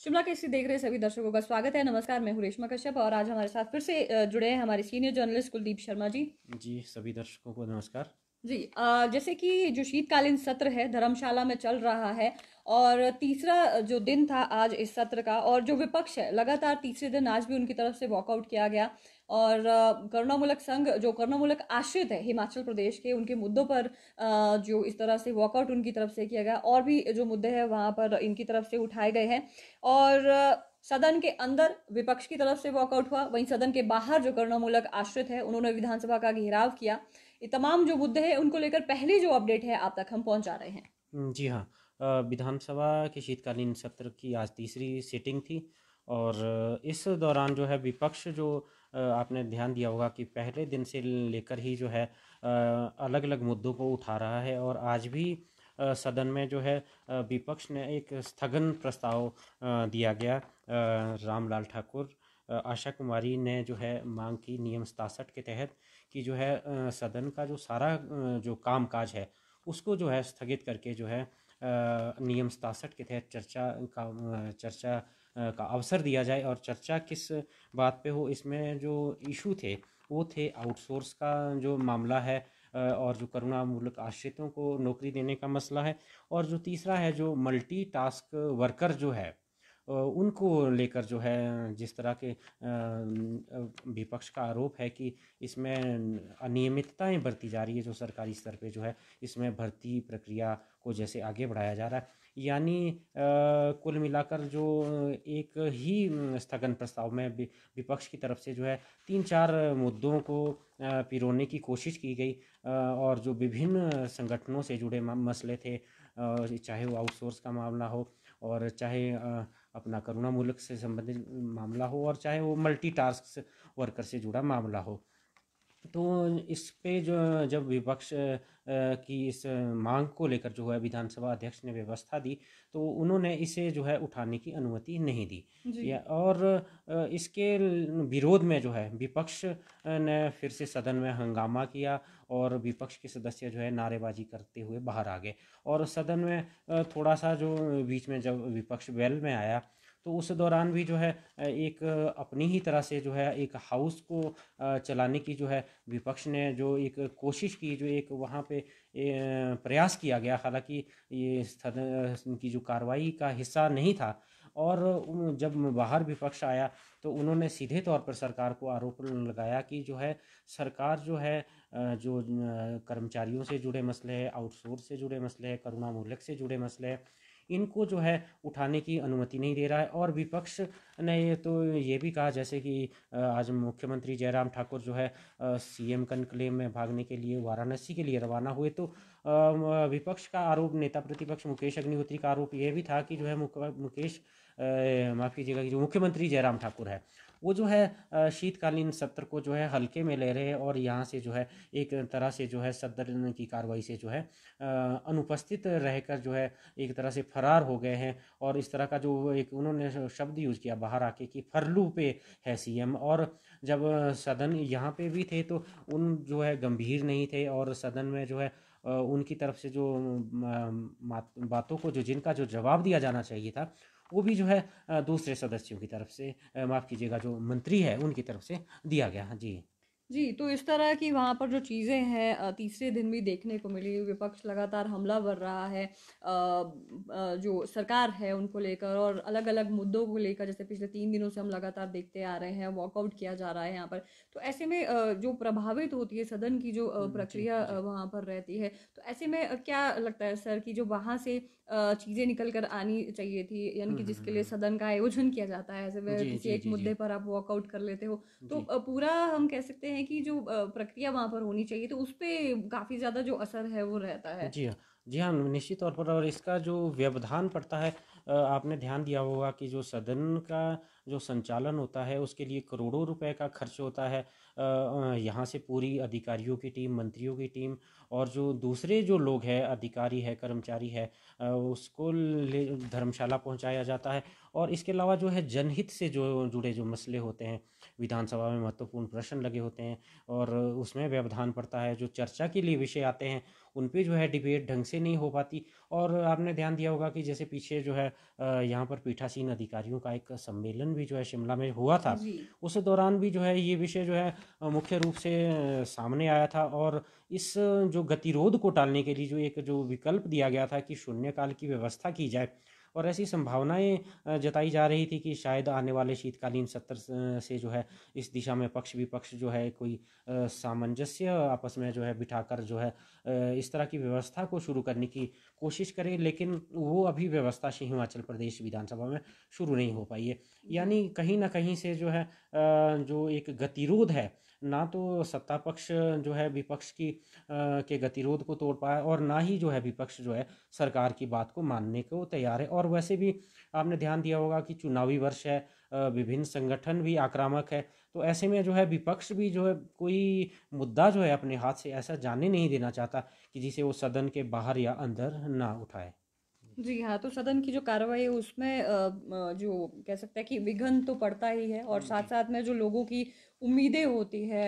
शिमला केसरी देख रहे सभी दर्शकों का स्वागत है। नमस्कार, मैं हूँ रेशमा कश्यप और आज हमारे साथ फिर से जुड़े हैं हमारे सीनियर जर्नलिस्ट कुलदीप शर्मा जी। जी, सभी दर्शकों को नमस्कार। जी, जैसे कि जो शीतकालीन सत्र है धर्मशाला में चल रहा है और तीसरा जो दिन था आज इस सत्र का, और जो विपक्ष है लगातार तीसरे दिन आज भी उनकी तरफ से वॉकआउट किया गया। और करुणामूलक संघ जो करुणामूलक आश्रित है हिमाचल प्रदेश के, उनके मुद्दों पर जो इस तरह से वॉकआउट उनकी तरफ से किया गया, और भी जो मुद्दे हैं वहां पर इनकी तरफ से उठाए गए हैं। और सदन के अंदर विपक्ष की तरफ से वॉकआउट हुआ, वहीं सदन के बाहर जो करुणामूलक आश्रित है उन्होंने विधानसभा का घेराव किया। ये तमाम जो मुद्दे हैं उनको लेकर पहली जो अपडेट है आप तक हम पहुंचा रहे हैं। जी हाँ। विधानसभा के शीतकालीन सत्र की आज तीसरी सीटिंग थी और इस दौरान जो है विपक्ष जो आपने ध्यान दिया होगा कि पहले दिन से लेकर ही जो है अलग अलग मुद्दों को उठा रहा है। और आज भी सदन में जो है विपक्ष ने एक स्थगन प्रस्ताव दिया गया। रामलाल ठाकुर, आशा कुमारी ने जो है मांग की नियम 67 के तहत कि जो है सदन का जो सारा जो कामकाज है उसको जो है स्थगित करके जो है नियम 67 के तहत चर्चा का अवसर दिया जाए। और चर्चा किस बात पे हो, इसमें जो इशू थे वो थे आउटसोर्स का जो मामला है, और जो करुणामूलक आश्रितों को नौकरी देने का मसला है, और जो तीसरा है जो मल्टी टास्क वर्कर जो है उनको लेकर जो है जिस तरह के विपक्ष का आरोप है कि इसमें अनियमितताएं बरती जा रही है, जो सरकारी स्तर पे जो है इसमें भर्ती प्रक्रिया को जैसे आगे बढ़ाया जा रहा है। यानी कुल मिलाकर जो एक ही स्थगन प्रस्ताव में विपक्ष की तरफ से जो है तीन चार मुद्दों को पिरोने की कोशिश की गई, और जो विभिन्न संगठनों से जुड़े मसले थे, चाहे वो आउटसोर्स का मामला हो, और चाहे अपना करुणामूलक से संबंधित मामला हो, और चाहे वो मल्टी टास्क वर्कर से जुड़ा मामला हो। तो इस पे जो जब विपक्ष की इस मांग को लेकर जो है विधानसभा अध्यक्ष ने व्यवस्था दी, तो उन्होंने इसे जो है उठाने की अनुमति नहीं दी। जी। या और इसके विरोध में जो है विपक्ष ने फिर से सदन में हंगामा किया, और विपक्ष के सदस्य जो है नारेबाजी करते हुए बाहर आ गए। और सदन में थोड़ा सा जो बीच में जब विपक्ष वेल में आया, तो उस दौरान भी जो है एक अपनी ही तरह से जो है एक हाउस को चलाने की जो है विपक्ष ने जो एक कोशिश की, जो एक वहाँ पे प्रयास किया गया, हालांकि ये सदन की जो कार्रवाई का हिस्सा नहीं था। और जब बाहर विपक्ष आया तो उन्होंने सीधे तौर पर सरकार को आरोप लगाया कि जो है सरकार जो है जो कर्मचारियों से जुड़े मसले हैं, आउटसोर्स से जुड़े मसले हैं, करुणामूलक से जुड़े मसले हैं, इनको जो है उठाने की अनुमति नहीं दे रहा है। और विपक्ष ने ये भी कहा, जैसे कि आज मुख्यमंत्री जयराम ठाकुर जो है सीएम कनक्लेव में भागने के लिए वाराणसी के लिए रवाना हुए, तो विपक्ष का आरोप, नेता प्रतिपक्ष मुकेश अग्निहोत्री का आरोप ये भी था कि जो है माफ़ कीजिएगा, कि जो मुख्यमंत्री जयराम ठाकुर है वो जो है शीतकालीन सत्र को जो है हल्के में ले रहे हैं, और यहाँ से जो है एक तरह से जो है सदन की कार्रवाई से जो है अनुपस्थित रहकर जो है एक तरह से फरार हो गए हैं। और इस तरह का जो एक उन्होंने शब्द यूज़ किया बाहर आके कि फरलू पे है सीएम। और जब सदन यहाँ पे भी थे तो उन जो है गंभीर नहीं थे, और सदन में जो है उनकी तरफ से जो बातों को जो जिनका जो जवाब दिया जाना चाहिए था वो भी जो है दूसरे सदस्यों की तरफ से, माफ़ कीजिएगा, जो मंत्री है उनकी तरफ से दिया गया। जी जी, तो इस तरह की वहाँ पर जो चीज़ें हैं तीसरे दिन भी देखने को मिली। विपक्ष लगातार हमला कर रहा है जो सरकार है उनको लेकर, और अलग-अलग मुद्दों को लेकर, जैसे पिछले 3 दिनों से हम लगातार देखते आ रहे हैं, वॉकआउट किया जा रहा है यहाँ पर। तो ऐसे में जो प्रभावित होती है सदन की जो जी प्रक्रिया जी वहाँ पर रहती है, तो ऐसे में क्या लगता है सर कि जो वहाँ से चीज़ें निकल कर आनी चाहिए थी, यानी कि जिसके लिए सदन का आयोजन किया जाता है, ऐसे में जी किसी जी एक जी जी मुद्दे पर आप वॉकआउट कर लेते हो, तो जी पूरा हम कह सकते हैं कि जो प्रक्रिया वहाँ पर होनी चाहिए तो उस पे काफ़ी ज़्यादा जो असर है वो रहता है। जी हाँ। जी हाँ, निश्चित तौर पर। और इसका जो व्यवधान पड़ता है, आपने ध्यान दिया होगा कि जो सदन का जो संचालन होता है उसके लिए करोड़ों रुपए का खर्च होता है। यहाँ से पूरी अधिकारियों की टीम, मंत्रियों की टीम, और जो दूसरे जो लोग हैं, अधिकारी है, कर्मचारी है, उसको ले धर्मशाला पहुँचाया जाता है। और इसके अलावा जो है जनहित से जो जुड़े जो मसले होते हैं, विधानसभा में महत्वपूर्ण प्रश्न लगे होते हैं, और उसमें व्यवधान पड़ता है। जो चर्चा के लिए विषय आते हैं उन पे जो है डिबेट ढंग से नहीं हो पाती। और आपने ध्यान दिया होगा कि जैसे पीछे जो है यहाँ पर पीठासीन अधिकारियों का एक सम्मेलन भी जो है शिमला में हुआ था। जी उस दौरान भी जो है ये विषय जो है मुख्य रूप से सामने आया था, और इस जो गतिरोध को टालने के लिए जो एक जो विकल्प दिया गया था कि शून्यकाल की व्यवस्था की जाए, और ऐसी संभावनाएं जताई जा रही थी कि शायद आने वाले शीतकालीन सत्र से जो है इस दिशा में पक्ष विपक्ष जो है कोई सामंजस्य आपस में जो है बिठाकर जो है इस तरह की व्यवस्था को शुरू करने की कोशिश करे, लेकिन वो अभी व्यवस्था से हिमाचल प्रदेश विधानसभा में शुरू नहीं हो पाई है। यानी कहीं ना कहीं से जो है जो एक गतिरोध है, ना तो सत्ता पक्ष जो है विपक्ष की के गतिरोध को तोड़ पाया, और ना ही जो है विपक्ष जो है सरकार की बात को मानने को तैयार है। और वैसे भी आपने ध्यान दिया होगा कि चुनावी वर्ष है, विभिन्न संगठन भी आक्रामक है, तो ऐसे में जो है विपक्ष भी जो है कोई मुद्दा जो है अपने हाथ से ऐसा जाने नहीं देना चाहता कि जिसे वो सदन के बाहर या अंदर ना उठाए। जी हाँ, तो सदन की जो कार्रवाई है उसमें जो कह सकते हैं कि विघ्न तो पड़ता ही है, और साथ जी साथ में जो लोगों की उम्मीदें होती है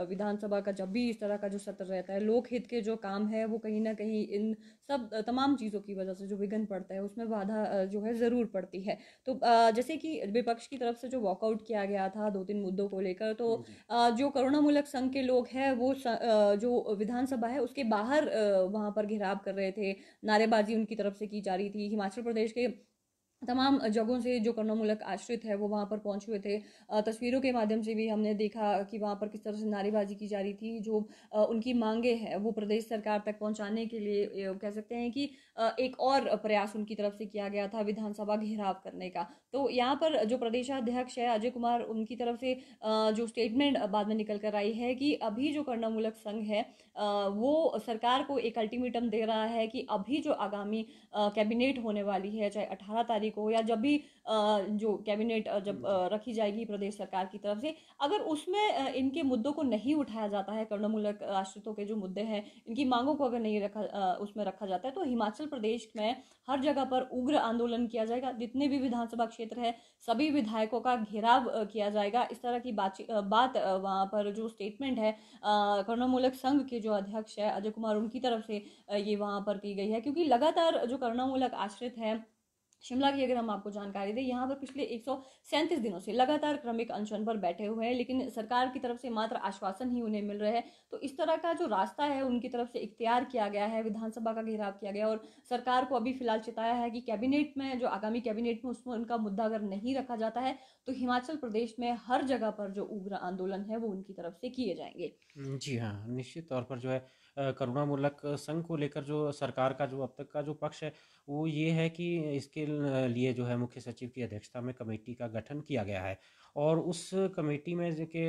विधानसभा का जब भी इस तरह का जो सत्र रहता है, लोकहित के जो काम है वो कहीं ना कहीं इन सब तमाम चीज़ों की वजह से जो विघ्न पड़ता है उसमें बाधा जो है ज़रूर पड़ती है। तो जैसे कि विपक्ष की तरफ से जो वॉकआउट किया गया था दो तीन मुद्दों को लेकर, तो जी जो करुणामूलक संघ के लोग हैं वो जो विधानसभा है उसके बाहर वहां पर घेराव कर रहे थे, नारेबाजी उनकी तरफ से की जा रही थी। हिमाचल प्रदेश के तमाम जगहों से जो करुणामूलक आश्रित है वो वहाँ पर पहुंचे हुए थे। तस्वीरों के माध्यम से भी हमने देखा कि वहाँ पर किस तरह से नारेबाजी की जा रही थी। जो उनकी मांगे हैं वो प्रदेश सरकार तक पहुंचाने के लिए कह सकते हैं कि एक और प्रयास उनकी तरफ से किया गया था विधानसभा घेराव करने का। तो यहाँ पर जो प्रदेशाध्यक्ष है अजय कुमार, उनकी तरफ से जो स्टेटमेंट बाद में निकल कर आई है कि अभी जो करुणामूलक संघ है वो सरकार को एक अल्टीमेटम दे रहा है कि अभी जो आगामी कैबिनेट होने वाली है, चाहे 18 तारीख हो या जब भी जो कैबिनेट जब जी रखी जाएगी प्रदेश सरकार की तरफ से, अगर उसमें इनके मुद्दों को नहीं उठाया जाता है, करुणामूलक आश्रितों के जो मुद्दे हैं इनकी मांगों को अगर नहीं उसमें रखा जाता है, तो हिमाचल प्रदेश में हर जगह पर उग्र आंदोलन किया जाएगा। जितने भी विधानसभा क्षेत्र है सभी विधायकों का घेराव किया जाएगा। इस तरह की बात वहाँ पर जो स्टेटमेंट है करुणामूलक संघ के जो अध्यक्ष है अजय कुमार, उनकी तरफ से ये वहां पर की गई है। क्योंकि लगातार जो करुणामूलक आश्रित है शिमला की अगर हम आपको जानकारी दें, यहाँ पर पिछले 137 दिनों से लगातार क्रमिक अनशन पर बैठे हुए हैं, लेकिन सरकार की तरफ से मात्र आश्वासन ही उन्हें मिल रहे हैं। तो इस तरह का जो रास्ता है उनकी तरफ से इख्तियार किया गया है, विधानसभा का घेराव किया गया, और सरकार को अभी फिलहाल चिताया है कि कैबिनेट में जो आगामी कैबिनेट में उसमें उनका मुद्दा अगर नहीं रखा जाता है तो हिमाचल प्रदेश में हर जगह पर जो उग्र आंदोलन है वो उनकी तरफ से किए जाएंगे। जी हाँ, निश्चित तौर पर जो है करुणामूलक संघ को लेकर जो सरकार का जो अब तक का जो पक्ष है वो ये है कि इसके लिए जो है मुख्य सचिव की अध्यक्षता में कमेटी का गठन किया गया है, और उस कमेटी में के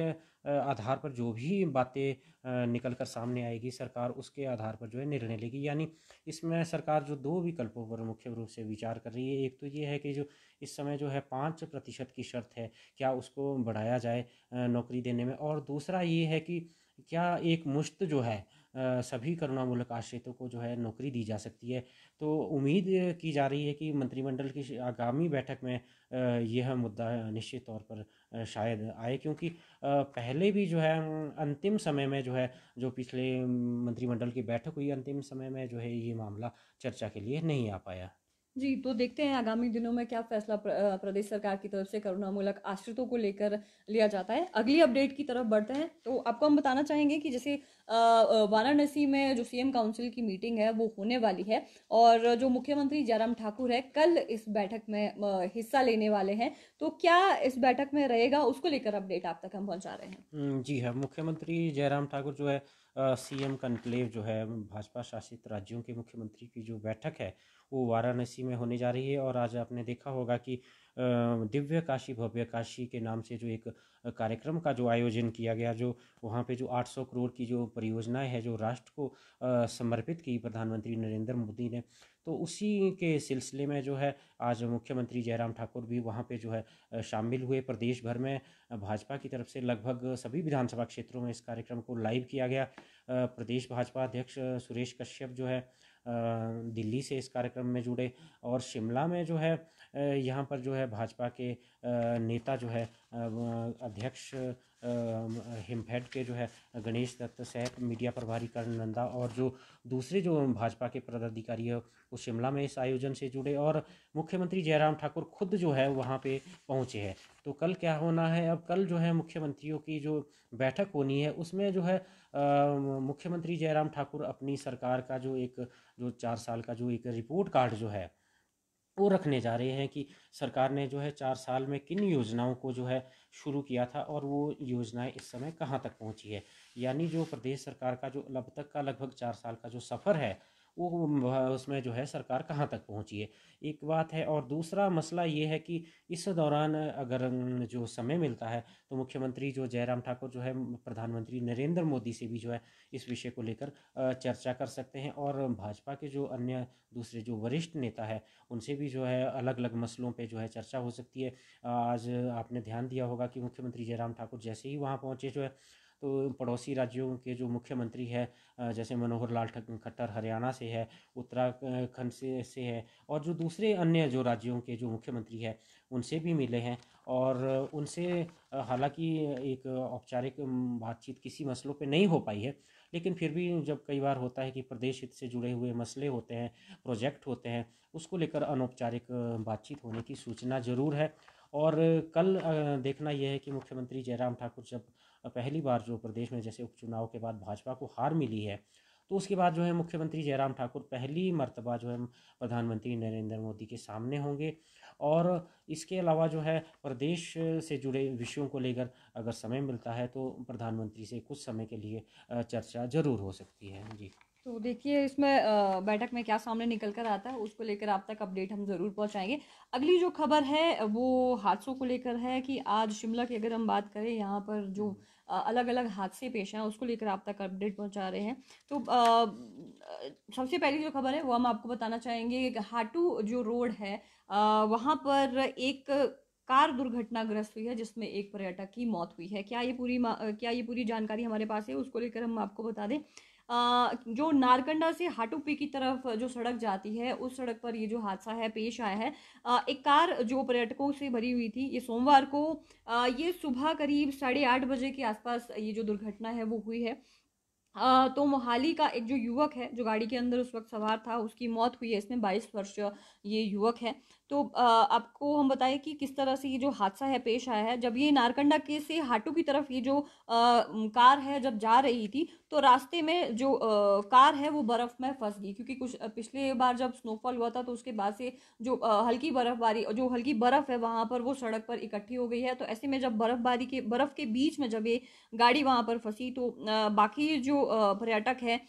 आधार पर जो भी बातें निकल कर सामने आएगी सरकार उसके आधार पर जो है निर्णय लेगी। यानी इसमें सरकार जो दो विकल्पों पर मुख्य रूप से विचार कर रही है, एक तो ये है कि जो इस समय जो है 5% की शर्त है क्या उसको बढ़ाया जाए नौकरी देने में, और दूसरा ये है कि क्या एक मुश्त जो है सभी करुणामूलक आश्रितों को जो है नौकरी दी जा सकती है। तो उम्मीद की जा रही है कि मंत्रिमंडल की आगामी बैठक में यह मुद्दा निश्चित तौर पर शायद आए, क्योंकि पहले भी जो है अंतिम समय में जो है जो पिछले मंत्रिमंडल की बैठक हुई अंतिम समय में जो है ये मामला चर्चा के लिए नहीं आ पाया। जी, तो देखते हैं आगामी दिनों में क्या फैसला प्रदेश सरकार की तरफ से करुणामूलक आश्रितों को लेकर लिया जाता है। अगली अपडेट की तरफ बढ़ते हैं, तो आपको हम बताना चाहेंगे कि जैसे वाराणसी में जो सीएम काउंसिल की मीटिंग है वो होने वाली है, और जो मुख्यमंत्री जयराम ठाकुर है कल इस बैठक में हिस्सा लेने वाले हैं। तो क्या इस बैठक में रहेगा उसको लेकर अपडेट आप तक हम पहुंचा रहे हैं। जी हाँ, मुख्यमंत्री जयराम ठाकुर जो है सीएम कॉन्क्लेव जो है भाजपा शासित राज्यों के मुख्यमंत्री की जो बैठक है वो वाराणसी में होने जा रही है। और आज आपने देखा होगा कि दिव्य काशी भव्य काशी के नाम से जो एक कार्यक्रम का जो आयोजन किया गया, जो वहाँ पे जो 800 करोड़ की जो परियोजनाएं है जो राष्ट्र को समर्पित की प्रधानमंत्री नरेंद्र मोदी ने, तो उसी के सिलसिले में जो है आज मुख्यमंत्री जयराम ठाकुर भी वहाँ पे जो है शामिल हुए। प्रदेश भर में भाजपा की तरफ से लगभग सभी विधानसभा क्षेत्रों में इस कार्यक्रम को लाइव किया गया। प्रदेश भाजपा अध्यक्ष सुरेश कश्यप जो है दिल्ली से इस कार्यक्रम में जुड़े, और शिमला में जो है यहाँ पर जो है भाजपा के नेता जो है अध्यक्ष हिमफेड के जो है गणेश दत्त सहित मीडिया प्रभारी कर्ण नंदा और जो दूसरे जो भाजपा के पदाधिकारी है वो शिमला में इस आयोजन से जुड़े और मुख्यमंत्री जयराम ठाकुर खुद जो है वहाँ पे पहुँचे हैं। तो कल क्या होना है, अब कल जो है मुख्यमंत्रियों की जो बैठक होनी है उसमें जो है मुख्यमंत्री जयराम ठाकुर अपनी सरकार का जो 4 साल का जो एक रिपोर्ट कार्ड जो है वो रखने जा रहे हैं कि सरकार ने जो है 4 साल में किन योजनाओं को जो है शुरू किया था और वो योजनाएं इस समय कहाँ तक पहुँची है। यानी जो प्रदेश सरकार का जो अब तक का लगभग 4 साल का जो सफ़र है वो उसमें जो है सरकार कहाँ तक पहुँची है, एक बात है। और दूसरा मसला ये है कि इस दौरान अगर जो समय मिलता है तो मुख्यमंत्री जो जयराम ठाकुर जो है प्रधानमंत्री नरेंद्र मोदी से भी जो है इस विषय को लेकर चर्चा कर सकते हैं और भाजपा के जो अन्य दूसरे जो वरिष्ठ नेता है उनसे भी जो है अलग अलग मसलों पे जो है चर्चा हो सकती है। आज आपने ध्यान दिया होगा कि मुख्यमंत्री जयराम ठाकुर जैसे ही वहाँ पहुँचे जो है तो पड़ोसी राज्यों के जो मुख्यमंत्री है जैसे मनोहर लाल खट्टर हरियाणा से है, उत्तराखंड से है और जो दूसरे अन्य जो राज्यों के जो मुख्यमंत्री है उनसे भी मिले हैं और उनसे हालांकि एक औपचारिक बातचीत किसी मसलों पे नहीं हो पाई है, लेकिन फिर भी जब कई बार होता है कि प्रदेश हित से जुड़े हुए मसले होते हैं, प्रोजेक्ट होते हैं, उसको लेकर अनौपचारिक बातचीत होने की सूचना ज़रूर है। और कल देखना यह है कि मुख्यमंत्री जयराम ठाकुर जब पहली बार जो प्रदेश में जैसे उपचुनाव के बाद भाजपा को हार मिली है तो उसके बाद जो है मुख्यमंत्री जयराम ठाकुर पहली मर्तबा जो है प्रधानमंत्री नरेंद्र मोदी के सामने होंगे और इसके अलावा जो है प्रदेश से जुड़े विषयों को लेकर अगर समय मिलता है तो प्रधानमंत्री से कुछ समय के लिए चर्चा ज़रूर हो सकती है। जी। तो देखिए इसमें बैठक में क्या सामने निकल कर आता है उसको लेकर आप तक अपडेट हम ज़रूर पहुंचाएंगे। अगली जो खबर है वो हादसों को लेकर है कि आज शिमला की अगर हम बात करें यहाँ पर जो अलग अलग हादसे पेश हैं उसको लेकर आप तक अपडेट पहुंचा रहे हैं। तो सबसे पहली जो खबर है वो हम आपको बताना चाहेंगे कि हाटू जो रोड है वहाँ पर एक कार दुर्घटनाग्रस्त हुई है जिसमें एक पर्यटक की मौत हुई है। क्या ये पूरी जानकारी हमारे पास है उसको लेकर हम आपको बता दें। जो नारकंडा से हाटूपी की तरफ जो सड़क जाती है उस सड़क पर ये जो हादसा है पेश आया है। एक कार जो पर्यटकों से भरी हुई थी ये सोमवार को ये सुबह करीब 8:30 बजे के आसपास ये जो दुर्घटना है वो हुई है। तो मोहाली का एक जो युवक है जो गाड़ी के अंदर उस वक्त सवार था उसकी मौत हुई है। इसमें 22 वर्ष ये युवक है। तो आपको हम बताएं कि किस तरह से ये जो हादसा है पेश आया है। जब ये नारकंडा के से हाटू की तरफ ये जो कार है जब जा रही थी तो रास्ते में जो कार है वो बर्फ में फंस गई क्योंकि कुछ पिछले बार जब स्नोफॉल हुआ था तो उसके बाद से जो हल्की बर्फबारी जो हल्की बर्फ है वहां पर वो सड़क पर इकट्ठी हो गई है। तो ऐसे में जब बर्फ के बीच में जब ये गाड़ी वहां पर फंसी तो बाकी जो पर्यटक है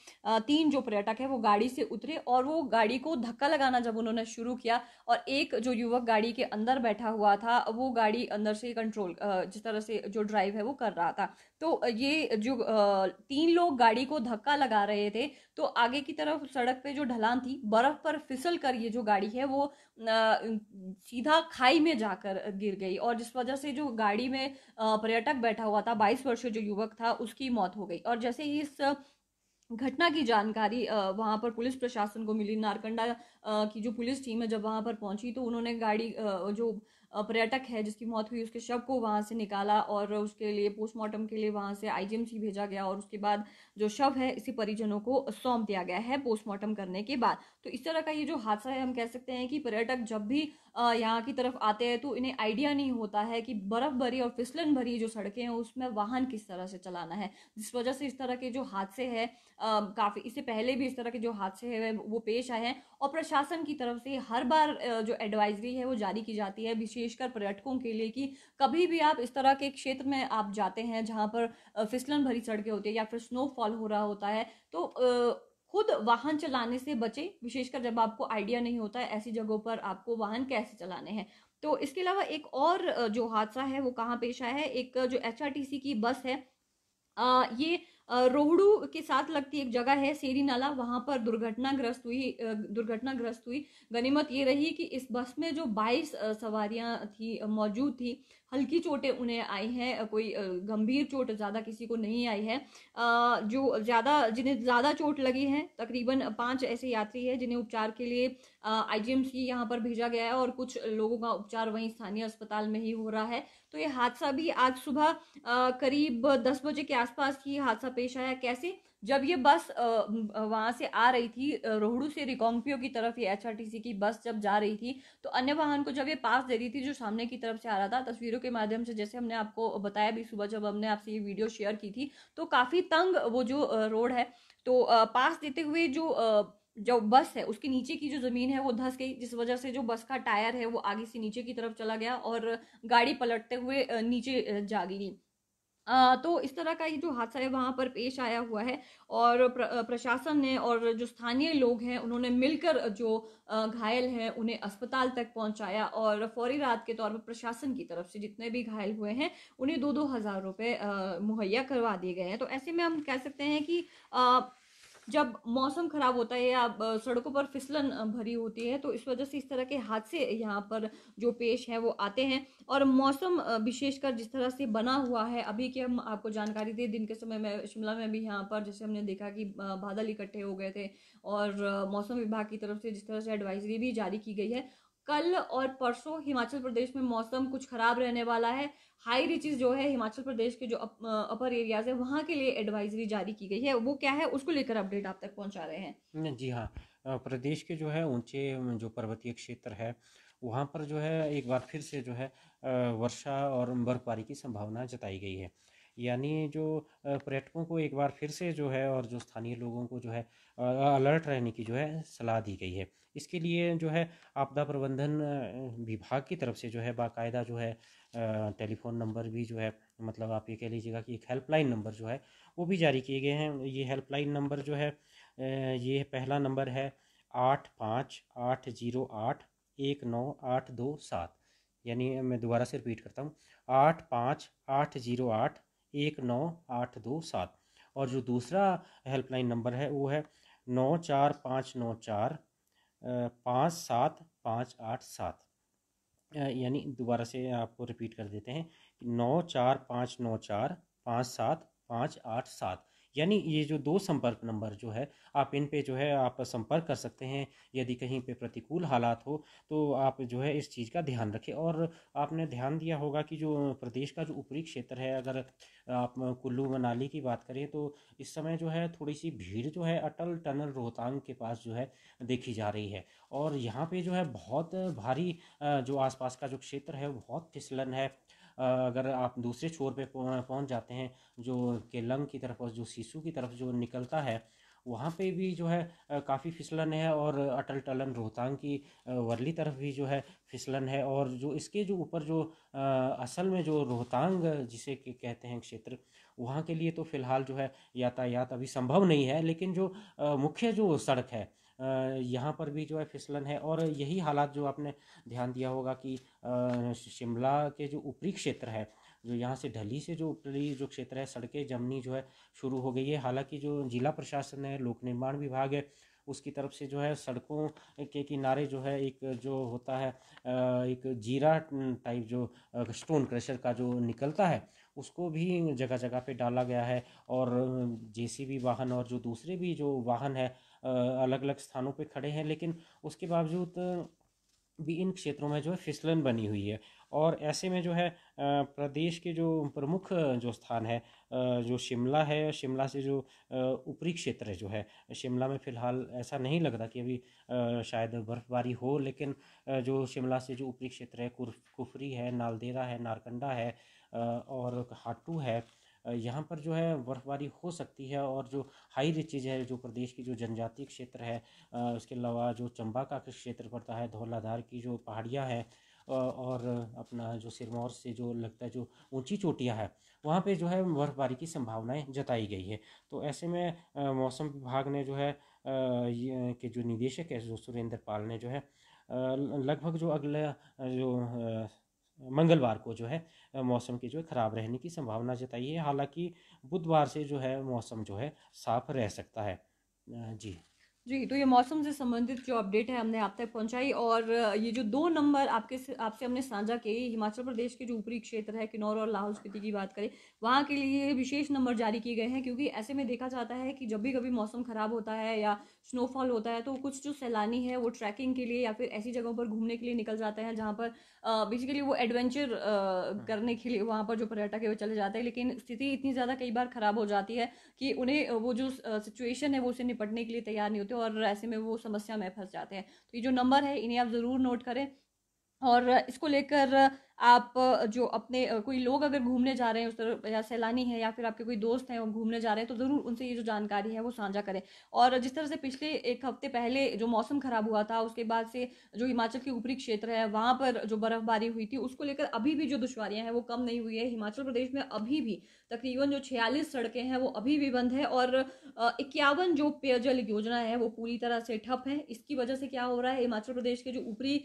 3 जो पर्यटक है वो गाड़ी से उतरे और वो गाड़ी को धक्का लगाना जब उन्होंने शुरू किया और एक जो युवक गाड़ी के अंदर बैठा हुआ था वो गाड़ी अंदर से कंट्रोल जिस तरह से जो ड्राइव है वो कर रहा था। तो ये जो 3 लोग गाड़ी को धक्का लगा रहे थे तो आगे की तरफ सड़क पे जो ढलान थी बर्फ पर फिसल कर ये जो गाड़ी है वो सीधा खाई में जाकर गिर गई और जिस वजह से जो गाड़ी में पर्यटक बैठा हुआ था 22 वर्षीय जो युवक था उसकी मौत हो गई। और जैसे ही इस घटना की जानकारी वहां पर पुलिस प्रशासन को मिली, नारकंडा की जो पुलिस टीम है जब वहां पर पहुंची तो उन्होंने गाड़ी जो पर्यटक है जिसकी मौत हुई उसके शव को वहां से निकाला और उसके लिए पोस्टमार्टम के लिए वहां से आईजीएमसी भेजा गया और उसके बाद जो शव है इसी परिजनों को सौंप दिया गया है पोस्टमार्टम करने के बाद। तो इस तरह का ये जो हादसा है हम कह सकते हैं कि पर्यटक जब भी यहाँ की तरफ आते हैं तो इन्हें आइडिया नहीं होता है कि बर्फ भरी और फिसलन भरी जो सड़कें हैं उसमें वाहन किस तरह से चलाना है, जिस वजह से इस तरह के जो हादसे हैं काफी इससे पहले भी इस तरह के जो हादसे हैं वो पेश आए हैं। और प्रशासन की तरफ से हर बार जो एडवाइजरी है वो जारी की जाती है विशेषकर पर्यटकों के लिए कि कभी भी आप इस तरह के क्षेत्र में आप जाते हैं जहां पर फिसलन भरी सड़कें होती है या फिर स्नोफॉल हो रहा होता है तो खुद वाहन चलाने से बचे, विशेषकर जब आपको आइडिया नहीं होता है ऐसी जगहों पर आपको वाहन कैसे चलाने हैं। तो इसके अलावा एक और जो हादसा है वो कहाँ पेश आया है, एक जो एचआरटीसी की बस है ये रोहड़ू के साथ लगती एक जगह है सेरी नाला वहां पर दुर्घटनाग्रस्त हुई। गनीमत ये रही कि इस बस में जो 22 सवारियां थी मौजूद थी हल्की चोटें उन्हें आई हैं, कोई गंभीर चोट ज़्यादा किसी को नहीं आई है। जो ज़्यादा जिन्हें ज़्यादा चोट लगी है, तकरीबन 5 ऐसे यात्री हैं जिन्हें उपचार के लिए आईजीएमसी यहाँ पर भेजा गया है और कुछ लोगों का उपचार वहीं स्थानीय अस्पताल में ही हो रहा है। तो ये हादसा भी आज सुबह करीब 10 बजे के आसपास ही हादसा पेश आया। कैसे? जब ये बस वहां से आ रही थी, रोहड़ू से रिकांगपिओ की तरफ, ये एचआरटीसी की बस जब जा रही थी, तो अन्य वाहन को जब ये पास दे रही थी जो सामने की तरफ से आ रहा था, तस्वीरों के माध्यम से जैसे हमने आपको बताया भी सुबह जब हमने आपसे ये वीडियो शेयर की थी, तो काफी तंग वो जो रोड है, तो पास देते हुए जो बस है उसके नीचे की जो जमीन है वो धंस गई, जिस वजह से जो बस का टायर है वो आगे से नीचे की तरफ चला गया और गाड़ी पलटते हुए नीचे जा गिरी। तो इस तरह का ये जो हादसा है वहां पर पेश आया हुआ है और प्रशासन ने और जो स्थानीय लोग हैं उन्होंने मिलकर जो घायल हैं उन्हें अस्पताल तक पहुंचाया और फौरी राहत के तौर पर प्रशासन की तरफ से जितने भी घायल हुए हैं उन्हें 2-2 हज़ार रुपए मुहैया करवा दिए गए हैं। तो ऐसे में हम कह सकते हैं कि जब मौसम खराब होता है या सड़कों पर फिसलन भरी होती है, तो इस वजह से इस तरह के हादसे यहाँ पर जो पेश है वो आते हैं। और मौसम विशेषकर जिस तरह से बना हुआ है अभी की हम आपको जानकारी दें, दिन के समय में शिमला में भी यहाँ पर जैसे हमने देखा कि बादल इकट्ठे हो गए थे और मौसम विभाग की तरफ से जिस तरह से एडवाइजरी भी जारी की गई है, कल और परसों हिमाचल प्रदेश में मौसम कुछ खराब रहने वाला है। हाई रिचेस जो है हिमाचल प्रदेश के जो अपर एरियाज है वहां के लिए एडवाइजरी जारी की गई है, वो क्या है उसको लेकर अपडेट आप तक पहुंचा रहे हैं। जी हाँ। प्रदेश के जो है ऊंचे जो पर्वतीय क्षेत्र है वहाँ पर जो है एक बार फिर से जो है वर्षा और बर्फबारी की संभावना जताई गई है। यानी जो पर्यटकों को एक बार फिर से जो है और जो स्थानीय लोगों को जो है अलर्ट रहने की जो है सलाह दी गई है। इसके लिए जो है आपदा प्रबंधन विभाग की तरफ से जो है बाकायदा जो है टेलीफोन नंबर भी जो है, मतलब आप ये कह लीजिएगा कि एक हेल्पलाइन नंबर जो है वो भी जारी किए गए हैं। ये हेल्पलाइन नंबर जो है ये पहला नंबर है 8580819827। यानी मैं दोबारा से रिपीट करता हूँ, 8580819827। और जो दूसरा हेल्पलाइन नंबर है वो है 9459457587। यानी दोबारा से आपको रिपीट कर देते हैं, 9459457587। यानी ये जो दो संपर्क नंबर जो है आप इन पे जो है आप संपर्क कर सकते हैं। यदि कहीं पे प्रतिकूल हालात हो तो आप जो है इस चीज़ का ध्यान रखें। और आपने ध्यान दिया होगा कि जो प्रदेश का जो ऊपरी क्षेत्र है, अगर आप कुल्लू मनाली की बात करें तो इस समय जो है थोड़ी सी भीड़ जो है अटल टनल रोहतांग के पास जो है देखी जा रही है। और यहाँ पे जो है बहुत भारी जो आसपास का जो क्षेत्र है वो बहुत फिसलन है। अगर आप दूसरे छोर पे पहुंच जाते हैं, जो केलंग की तरफ और जो सिसु की तरफ जो निकलता है, वहाँ पे भी जो है काफ़ी फिसलन है। और अटल टनल रोहतांग की वर्ली तरफ भी जो है फिसलन है। और जो इसके जो ऊपर जो असल में जो रोहतांग जिसे कहते हैं क्षेत्र, वहाँ के लिए तो फ़िलहाल जो है यातायात अभी संभव नहीं है। लेकिन जो मुख्य जो सड़क है यहाँ पर भी जो है फिसलन है। और यही हालात जो आपने ध्यान दिया होगा कि शिमला के जो ऊपरी क्षेत्र है, जो यहाँ से ढली से जो ऊपरी जो क्षेत्र है, सड़कें जमनी जो है शुरू हो गई है। हालांकि जो जिला प्रशासन है, लोक निर्माण विभाग है, उसकी तरफ से जो है सड़कों के किनारे जो है एक जो होता है एक जीरा टाइप जो स्टोन क्रशर का जो निकलता है, उसको भी जगह जगह पे डाला गया है। और जेसीबी वाहन और जो दूसरे भी जो वाहन है अलग अलग स्थानों पे खड़े हैं। लेकिन उसके बावजूद भी इन क्षेत्रों में जो है फिसलन बनी हुई है। और ऐसे में जो है प्रदेश के जो प्रमुख जो स्थान है, जो शिमला है, शिमला से जो ऊपरी क्षेत्र है जो है, शिमला में फ़िलहाल ऐसा नहीं लग रहा कि अभी शायद बर्फबारी हो। लेकिन जो शिमला से जो ऊपरी क्षेत्र है, कुफरी है, नालदेहरा है, नारकंडा है और हाटू है, यहाँ पर जो है बर्फबारी हो सकती है। और जो हाई रिचेज है, जो प्रदेश की जो जनजातीय क्षेत्र है, उसके अलावा जो चंबा का क्षेत्र पड़ता है, धौलाधार की जो पहाड़ियाँ हैं और अपना जो सिरमौर से जो लगता है जो ऊंची चोटियाँ है, वहाँ पे जो है बर्फबारी की संभावनाएं जताई गई है। तो ऐसे में मौसम विभाग ने जो है ये के जो निदेशक है जो सुरेंद्र पाल ने जो है लगभग जो अगले जो मंगलवार को जो है मौसम की जो है ख़राब रहने की संभावना जताई है। हालांकि बुधवार से जो है मौसम जो है साफ रह सकता है। जी। जी, तो ये मौसम से संबंधित जो अपडेट है हमने आप तक पहुँचाई, और ये जो 2 नंबर आपसे हमने साझा किए, हिमाचल प्रदेश के जो ऊपरी क्षेत्र है, किन्नौर और लाहौल स्पीति की बात करें, वहाँ के लिए विशेष नंबर जारी किए गए हैं, क्योंकि ऐसे में देखा जाता है कि जब भी कभी मौसम खराब होता है या स्नोफॉल होता है, तो कुछ जो सैलानी है वो ट्रैकिंग के लिए या फिर ऐसी जगहों पर घूमने के लिए निकल जाते हैं जहाँ पर बेसिकली वो एडवेंचर करने के लिए वहाँ पर जो पर्यटक है वो चले जाते हैं। लेकिन स्थिति इतनी ज़्यादा कई बार खराब हो जाती है कि उन्हें वो जो सिचुएशन है वो उसे निपटने के लिए तैयार नहीं होते, और ऐसे में वो समस्या में फंस जाते हैं। तो ये जो नंबर है इन्हें आप ज़रूर नोट करें, और इसको लेकर आप जो अपने कोई लोग अगर घूमने जा रहे हैं उस तरफ, या सैलानी है या फिर आपके कोई दोस्त हैं वो घूमने जा रहे हैं, तो ज़रूर उनसे ये जो जानकारी है वो साझा करें। और जिस तरह से पिछले एक हफ्ते पहले जो मौसम खराब हुआ था, उसके बाद से जो हिमाचल के ऊपरी क्षेत्र है वहाँ पर जो बर्फबारी हुई थी, उसको लेकर अभी भी जो दुश्वारियां हैं वो कम नहीं हुई है। हिमाचल प्रदेश में अभी भी तकरीबन जो 46 सड़कें हैं वो अभी भी बंद है, और 51 जो पेयजल योजना है वो पूरी तरह से ठप है। इसकी वजह से क्या हो रहा है, हिमाचल प्रदेश के जो ऊपरी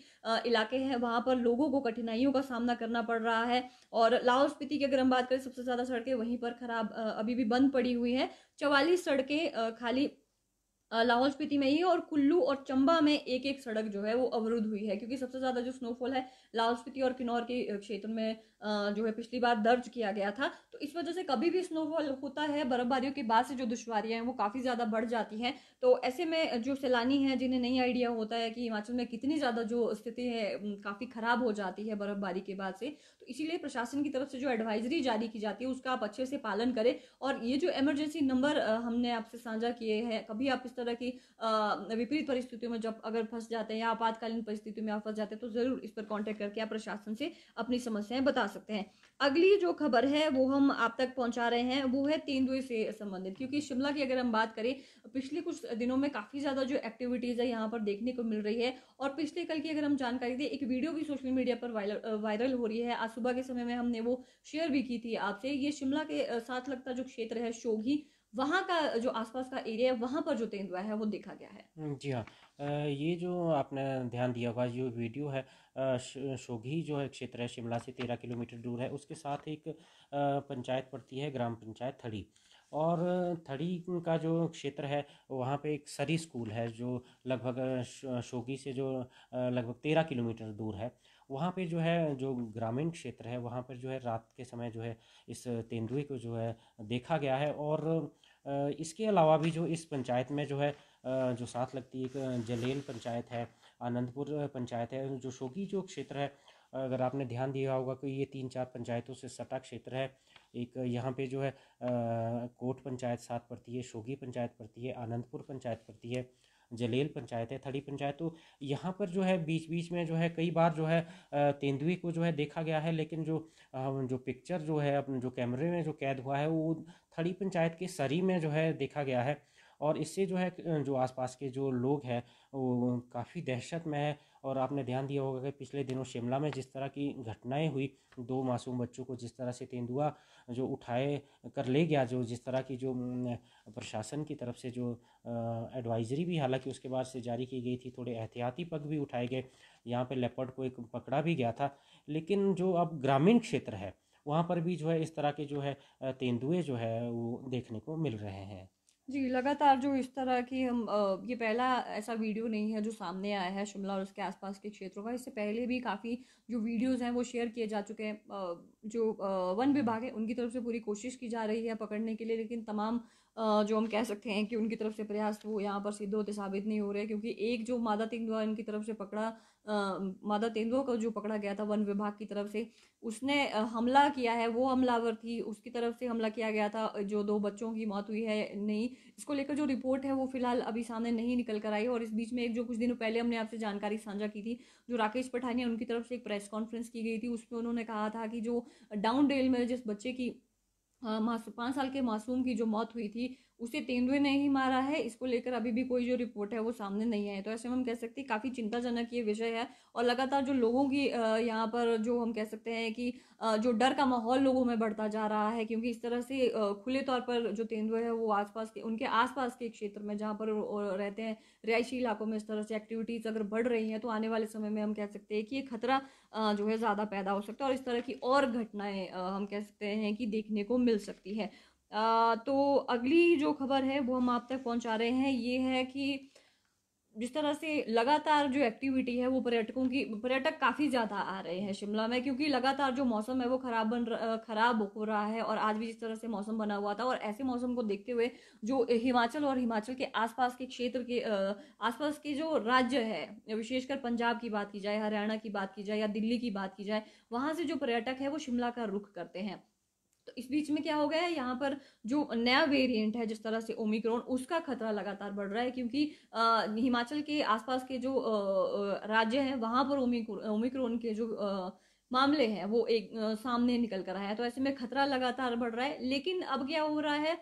इलाके हैं वहां पर लोगों को कठिनाइयों का सामना करना पड़ रहा है। और लाहौल स्पीति की अगर हम बात करें, सबसे ज्यादा सड़कें वहीं पर खराब अभी भी बंद पड़ी हुई है। 44 सड़कें खाली लाहौल स्पीति में ही है, और कुल्लू और चंबा में एक एक सड़क जो है वो अवरुद्ध हुई है, क्योंकि सबसे ज्यादा जो स्नोफॉल है लाहौल स्पीति और किन्नौर के क्षेत्र में जो है पिछली बार दर्ज किया गया था। तो इस वजह से कभी भी स्नोफॉल होता है, बर्फबारियों के बाद से जो दुश्वारियां हैं वो काफी ज्यादा बढ़ जाती हैं। तो ऐसे में जो सैलानी हैं जिन्हें नहीं आइडिया होता है कि हिमाचल में कितनी ज्यादा जो स्थिति है काफी खराब हो जाती है बर्फबारी के बाद से, तो इसीलिए प्रशासन की तरफ से जो एडवाइजरी जारी की जाती है उसका आप अच्छे से पालन करें। और ये जो इमरजेंसी नंबर हमने आपसे साझा किए हैं, कभी आप इस तरह की विपरीत परिस्थितियों में जब अगर फंस जाते हैं या आपातकालीन परिस्थितियों में आप फंस जाते हैं, तो जरूर इस पर कांटेक्ट करके आप प्रशासन से अपनी समस्याएं बता सकते हैं। अगली जो खबर है वो हम आप तक पहुंचा रहे हैं, वो है तेंदुए से संबंधित, क्योंकि शिमला की अगर हम बात करें, पिछले कुछ दिनों में काफी ज्यादा जो एक्टिविटीज है यहाँ पर देखने को मिल रही है। और पिछले कल की अगर हम जानकारी दें, एक वीडियो भी सोशल मीडिया पर वायरल हो रही है, आज सुबह के समय में हमने वो शेयर भी की थी आपसे। ये शिमला के साथ लगता जो क्षेत्र है शोघी, वहां का जो आसपास का एरिया है वहां पर जो तेंदुआ है वो देखा गया है। जी हाँ। ये जो आपने ध्यान दिया होगा, जो वीडियो है, शोघी जो है क्षेत्र है, शिमला से 13 किलोमीटर दूर है। उसके साथ एक पंचायत पड़ती है, ग्राम पंचायत थड़ी। और थड़ी का जो क्षेत्र है वहाँ पे एक सरी स्कूल है जो लगभग शोघी से जो लगभग 13 किलोमीटर दूर है। वहाँ पे जो है, जो ग्रामीण क्षेत्र है, वहाँ पर जो है रात के समय जो है इस तेंदुए को जो है देखा गया है। और इसके अलावा भी जो इस पंचायत में जो है जो साथ लगती है, एक जलेल पंचायत है, आनंदपुर पंचायत है, जो शोघी जो क्षेत्र है, अगर आपने ध्यान दिया होगा कि ये 3-4 पंचायतों से सटा क्षेत्र है। एक यहाँ पे जो है कोट पंचायत साथ पड़ती है, शोघी पंचायत पड़ती है, आनंदपुर पंचायत पड़ती है, जलेल पंचायत है, थड़ी पंचायत। तो यहाँ पर जो है बीच बीच में जो है कई बार जो है तेंदुए को जो है देखा गया है। लेकिन जो पिक्चर जो है अपने जो कैमरे में जो कैद हुआ है वो थड़ी पंचायत के सरी में जो है देखा गया है। और इससे जो है जो आसपास के जो लोग हैं वो काफ़ी दहशत में है। और आपने ध्यान दिया होगा कि पिछले दिनों शिमला में जिस तरह की घटनाएं हुई, 2 मासूम बच्चों को जिस तरह से तेंदुआ जो उठाए कर ले गया, जो जिस तरह की जो प्रशासन की तरफ से जो एडवाइजरी भी हालांकि उसके बाद से जारी की गई थी, थोड़े एहतियाती पग भी उठाए गए। यहाँ पे लेपर्ड को एक पकड़ा भी गया था। लेकिन जो अब ग्रामीण क्षेत्र है वहाँ पर भी जो है इस तरह के जो है तेंदुए जो है वो देखने को मिल रहे हैं। जी, लगातार जो इस तरह की हम ये पहला ऐसा वीडियो नहीं है जो सामने आया है शिमला और उसके आसपास के क्षेत्रों का। इससे पहले भी काफ़ी जो वीडियोस हैं वो शेयर किए जा चुके हैं। जो वन विभाग है उनकी तरफ से पूरी कोशिश की जा रही है पकड़ने के लिए, लेकिन तमाम जो हम कह सकते हैं कि उनकी तरफ से प्रयास वो यहाँ पर सिद्ध होते साबित नहीं हो रहे, क्योंकि एक जो मादा तेंदुआ इनकी तरफ से पकड़ा, मादा तेंदुआ को जो पकड़ा गया था वन विभाग की तरफ से, उसने हमला किया है, वो हमलावर थी, उसकी तरफ से हमला किया गया था। जो 2 बच्चों की मौत हुई है, नहीं, इसको लेकर जो रिपोर्ट है वो फिलहाल अभी सामने नहीं निकल कर आई। और इस बीच में एक जो कुछ दिनों पहले हमने आपसे जानकारी साझा की थी, जो राकेश पठानिया उनकी तरफ से एक प्रेस कॉन्फ्रेंस की गई थी, उसमें उन्होंने कहा था कि जो डाउन डेल में जिस बच्चे की 5 साल के मासूम की जो मौत हुई थी उसे तेंदुए ने ही मारा है। इसको लेकर अभी भी कोई जो रिपोर्ट है वो सामने नहीं आई। तो ऐसे में हम कह सकते हैं काफ़ी चिंताजनक ये विषय है, और लगातार जो लोगों की यहाँ पर जो हम कह सकते हैं कि जो डर का माहौल लोगों में बढ़ता जा रहा है, क्योंकि इस तरह से खुले तौर पर जो तेंदुए है वो आसपास के, उनके आसपास के क्षेत्र में जहाँ पर वो रहते हैं, रिहायशी इलाकों में इस तरह से एक्टिविटीज़ अगर बढ़ रही हैं, तो आने वाले समय में हम कह सकते हैं कि ये खतरा जो है ज़्यादा पैदा हो सकता है, और इस तरह की और घटनाएं हम कह सकते हैं कि देखने को मिल सकती है। तो अगली जो खबर है वो हम आप तक पहुंचा रहे हैं, ये है कि जिस तरह से लगातार जो एक्टिविटी है वो पर्यटक काफ़ी ज़्यादा आ रहे हैं शिमला में, क्योंकि लगातार जो मौसम है वो खराब हो रहा है। और आज भी जिस तरह से मौसम बना हुआ था, और ऐसे मौसम को देखते हुए जो हिमाचल और हिमाचल के आसपास के क्षेत्र के आसपास के जो राज्य है, विशेषकर पंजाब की बात की जाए, हरियाणा की बात की जाए या दिल्ली की बात की जाए, वहां से जो पर्यटक है वो शिमला का रुख करते हैं। तो इस बीच में क्या हो गया है, यहाँ पर जो नया वेरिएंट है जिस तरह से ओमिक्रॉन, उसका खतरा लगातार बढ़ रहा है, क्योंकि हिमाचल के आसपास के जो राज्य हैं वहां पर ओमिक्रॉन के जो मामले हैं वो सामने निकल कर आए हैं। तो ऐसे में खतरा लगातार बढ़ रहा है। लेकिन अब क्या हो रहा है,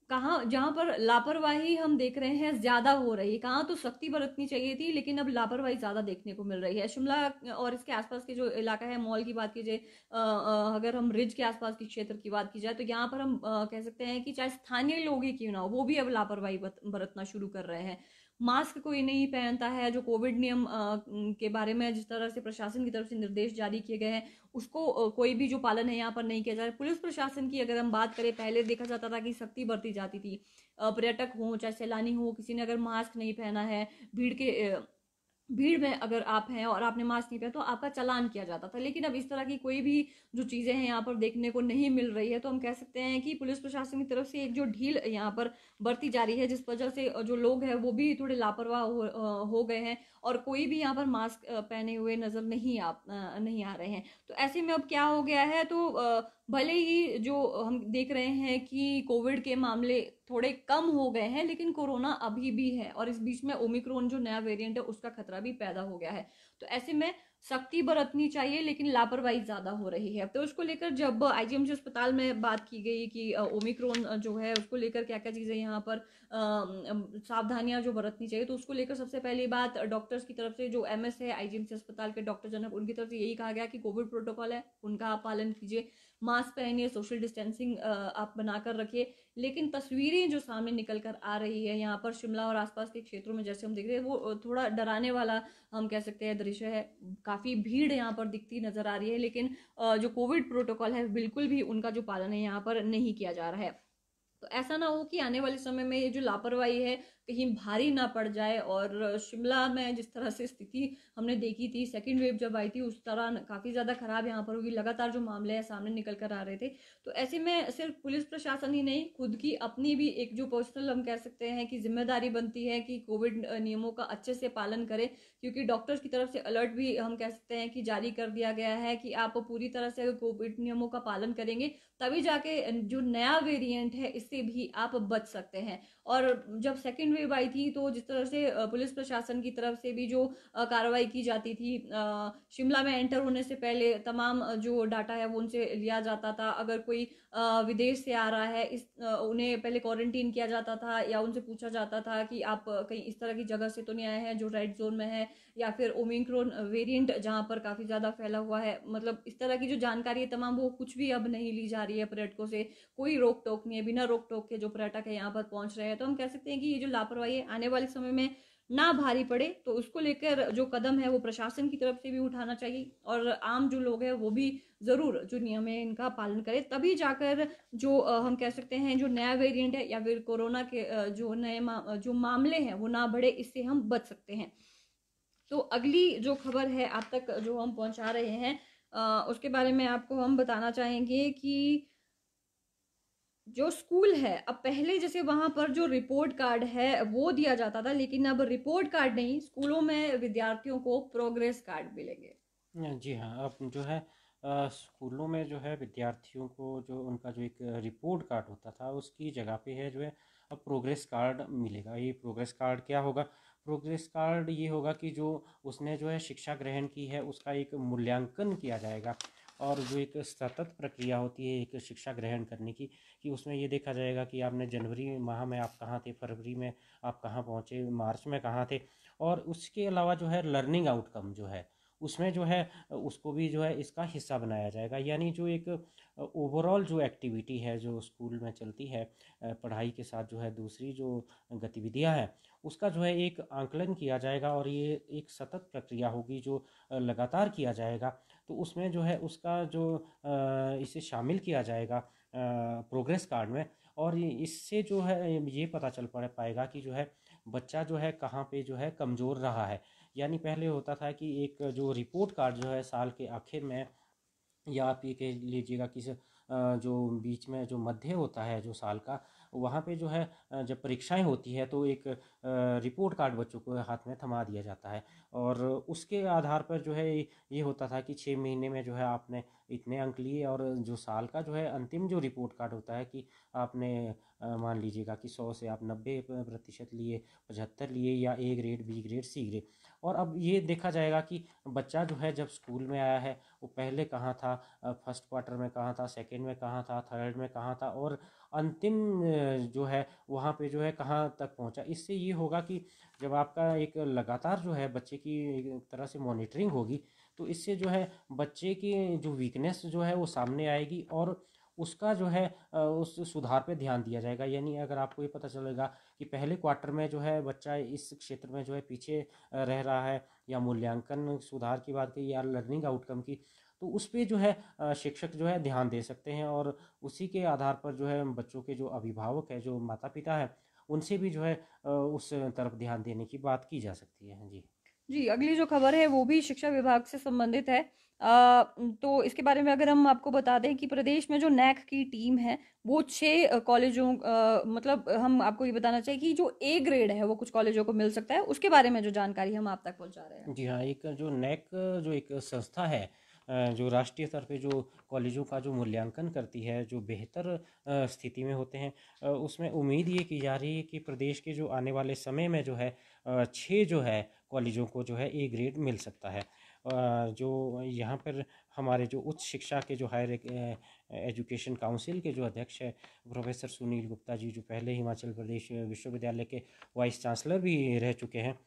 कहाँ जहां पर लापरवाही हम देख रहे हैं ज्यादा हो रही है, कहाँ तो सख्ती बरतनी चाहिए थी, लेकिन अब लापरवाही ज्यादा देखने को मिल रही है। शिमला और इसके आसपास के जो इलाका है, मॉल की बात की जाए, अगर हम रिज के आसपास के क्षेत्र की बात की जाए, तो यहाँ पर हम कह सकते हैं कि चाहे स्थानीय लोग ही क्यों ना हो, वो भी अब लापरवाही बरतना शुरू कर रहे हैं। मास्क कोई नहीं पहनता है। जो कोविड नियम के बारे में जिस तरह से प्रशासन की तरफ से निर्देश जारी किए गए हैं, उसको कोई भी जो पालन है यहाँ पर नहीं किया जा रहा है। पुलिस प्रशासन की अगर हम बात करें, पहले देखा जाता था कि सख्ती बरती जाती थी। पर्यटक हो चाहे सैलानी हो, किसी ने अगर मास्क नहीं पहना है, भीड़ में अगर आप हैं और आपने मास्क नहीं पहना, तो आपका चालान किया जाता था। लेकिन अब इस तरह की कोई भी जो चीजें हैं यहाँ पर देखने को नहीं मिल रही है। तो हम कह सकते हैं कि पुलिस प्रशासन की तरफ से एक जो ढील यहाँ पर बरती जा रही है, जिस वजह से जो लोग हैं वो भी थोड़े लापरवाह हो गए हैं, और कोई भी यहाँ पर मास्क पहने हुए नजर नहीं आ रहे हैं। तो ऐसे में अब क्या हो गया है, तो भले ही जो हम देख रहे हैं कि कोविड के मामले थोड़े कम हो गए हैं, लेकिन कोरोना अभी भी है, और इस बीच में ओमिक्रॉन जो नया वेरिएंट है उसका खतरा भी पैदा हो गया है। तो ऐसे में सख्ती बरतनी चाहिए, लेकिन लापरवाही ज्यादा हो रही है। तो उसको लेकर जब आईजीएमसी अस्पताल में बात की गई कि ओमिक्रॉन जो है उसको लेकर क्या क्या चीजें यहाँ पर सावधानियां जो बरतनी चाहिए, तो उसको लेकर सबसे पहली बात डॉक्टर्स की तरफ से, जो एमएस है आईजीएमसी अस्पताल के डॉक्टर जनक, उनकी तरफ से यही कहा गया कि कोविड प्रोटोकॉल है उनका आप पालन कीजिए, मास्क पहनिए, सोशल डिस्टेंसिंग आप बनाकर रखिए। लेकिन तस्वीरें जो सामने निकल कर आ रही है यहाँ पर शिमला और आसपास के क्षेत्रों में, जैसे हम देख रहे हैं, वो थोड़ा डराने वाला हम कह सकते हैं दृश्य है। काफी भीड़ यहाँ पर दिखती नजर आ रही है, लेकिन जो कोविड प्रोटोकॉल है बिल्कुल भी उनका जो पालन है यहाँ पर नहीं किया जा रहा है। तो ऐसा ना हो कि आने वाले समय में ये जो लापरवाही है कहीं भारी ना पड़ जाए। और शिमला में जिस तरह से स्थिति हमने देखी थी सेकेंड वेव जब आई थी, उस तरह काफी ज्यादा खराब यहाँ पर होगी। लगातार जो मामले हैं सामने निकल कर आ रहे थे। तो ऐसे में सिर्फ पुलिस प्रशासन ही नहीं, खुद की अपनी भी एक जो पर्सनल हम कह सकते हैं कि जिम्मेदारी बनती है कि कोविड नियमों का अच्छे से पालन करें। क्योंकि डॉक्टर्स की तरफ से अलर्ट भी हम कह सकते हैं कि जारी कर दिया गया है कि आप पूरी तरह से कोविड नियमों का पालन करेंगे, तभी जाके जो नया वेरिएंट है इससे भी आप बच सकते हैं। और जब सेकेंड वेव आई थी, तो जिस तरह से पुलिस प्रशासन की तरफ से भी जो कार्रवाई की जाती थी, शिमला में एंटर होने से पहले तमाम जो डाटा है वो उनसे लिया जाता था। अगर कोई विदेश से आ रहा है, उन्हें पहले क्वारंटीन किया जाता था, या उनसे पूछा जाता था कि आप कहीं इस तरह की जगह से तो नहीं आए हैं जो रेड जोन में है, या फिर ओमिक्रॉन वेरिएंट जहां पर काफी ज्यादा फैला हुआ है। मतलब इस तरह की जो जानकारी है तमाम, वो कुछ भी अब नहीं ली जा रही है पर्यटकों से। कोई रोक टोक नहीं है, बिना रोक टोक के जो पर्यटक है यहाँ पर पहुंच रहे हैं। तो हम कह सकते हैं कि ये जो लापरवाही है आने वाले समय में ना भारी पड़े। तो उसको लेकर जो कदम है वो प्रशासन की तरफ से भी उठाना चाहिए, और आम जो लोग हैं वो भी जरूर जो नियम है इनका पालन करें, तभी जाकर जो हम कह सकते हैं जो नया वेरिएंट है या फिर कोरोना के जो जो मामले हैं वो ना बढ़े, इससे हम बच सकते हैं। तो अगली जो खबर है आप तक जो हम पहुंचा रहे हैं, उसके बारे में आपको हम बताना चाहेंगे कि जो स्कूल है, अब पहले जैसे वहां पर जो रिपोर्ट कार्ड है वो दिया जाता था, लेकिन अब रिपोर्ट कार्ड नहीं, स्कूलों में विद्यार्थियों को प्रोग्रेस कार्ड मिलेंगे। जी हाँ, अब जो है स्कूलों में जो है विद्यार्थियों को जो उनका जो एक रिपोर्ट कार्ड होता था उसकी जगह पे है जो है अब प्रोग्रेस कार्ड मिलेगा। ये प्रोग्रेस कार्ड क्या होगा? प्रोग्रेस कार्ड ये होगा कि जो उसने जो है शिक्षा ग्रहण की है उसका एक मूल्यांकन किया जाएगा, और जो एक सतत प्रक्रिया होती है एक शिक्षा ग्रहण करने की, कि उसमें ये देखा जाएगा कि आपने जनवरी माह में आप कहाँ थे, फरवरी में आप कहाँ पहुँचे, मार्च में कहाँ थे। और उसके अलावा जो है लर्निंग आउटकम जो है उसमें जो है उसको भी जो है इसका हिस्सा बनाया जाएगा। यानी जो एक ओवरऑल जो एक्टिविटी है जो स्कूल में चलती है, पढ़ाई के साथ जो है दूसरी जो गतिविधियां हैं उसका जो है एक आंकलन किया जाएगा, और ये एक सतत प्रक्रिया होगी जो लगातार किया जाएगा। तो उसमें जो है उसका जो इसे शामिल किया जाएगा प्रोग्रेस कार्ड में। और इससे जो है ये पता चल पाएगा कि जो है बच्चा जो है कहाँ पे जो है कमज़ोर रहा है। यानी पहले होता था कि एक जो रिपोर्ट कार्ड जो है साल के आखिर में, या आप ये कह लीजिएगा कि जो बीच में जो मध्य होता है जो साल का, वहाँ पे जो है जब परीक्षाएं होती है तो एक रिपोर्ट कार्ड बच्चों को हाथ में थमा दिया जाता है, और उसके आधार पर जो है ये होता था कि 6 महीने में जो है आपने इतने अंक लिए, और जो साल का जो है अंतिम जो रिपोर्ट कार्ड होता है कि आपने मान लीजिएगा कि 100 से आप 90% लिए, 75 लिए, या A grade, B grade, C grade. और अब ये देखा जाएगा कि बच्चा जो है जब स्कूल में आया है वो पहले कहाँ था, फर्स्ट क्वार्टर में कहाँ था, सेकंड में कहाँ था, थर्ड में कहाँ था, और अंतिम जो है वहाँ पे जो है कहाँ तक पहुँचा। इससे ये होगा कि जब आपका एक लगातार जो है बच्चे की एक तरह से मॉनिटरिंग होगी, तो इससे जो है बच्चे की जो वीकनेस जो है वो सामने आएगी, और उसका जो है उस सुधार पे ध्यान दिया जाएगा। यानी अगर आपको ये पता चलेगा कि पहले क्वार्टर में जो है बच्चा इस क्षेत्र में जो है पीछे रह रहा है, या मूल्यांकन सुधार की बात की, या लर्निंग आउटकम की, तो उस पे जो है शिक्षक जो है ध्यान दे सकते हैं, और उसी के आधार पर जो है बच्चों के जो अभिभावक है, जो माता पिता है, उनसे भी जो है उस तरफ ध्यान देने की बात की जा सकती है। जी। जी, अगली जो खबर है वो भी शिक्षा विभाग से संबंधित है। अ, तो इसके बारे में अगर हम आपको बता दें कि प्रदेश में जो नैक की टीम है वो 6 कॉलेजों, मतलब हम आपको ये बताना चाहिए कि जो ए ग्रेड है वो कुछ कॉलेजों को मिल सकता है, उसके बारे में जो जानकारी हम आप तक पहुंचा रहे हैं। जी हाँ, एक जो नेक जो एक संस्था है, जो राष्ट्रीय स्तर पे जो कॉलेजों का जो मूल्यांकन करती है, जो बेहतर स्थिति में होते हैं, उसमें उम्मीद ये की जा रही है कि प्रदेश के जो आने वाले समय में जो है 6 जो है कॉलेजों को जो है ए ग्रेड मिल सकता है। जो यहाँ पर हमारे जो उच्च शिक्षा के जो हायर एजुकेशन काउंसिल के जो अध्यक्ष है प्रोफेसर सुनील गुप्ता जी, जो पहले हिमाचल प्रदेश विश्वविद्यालय के वाइस चांसलर भी रह चुके हैं,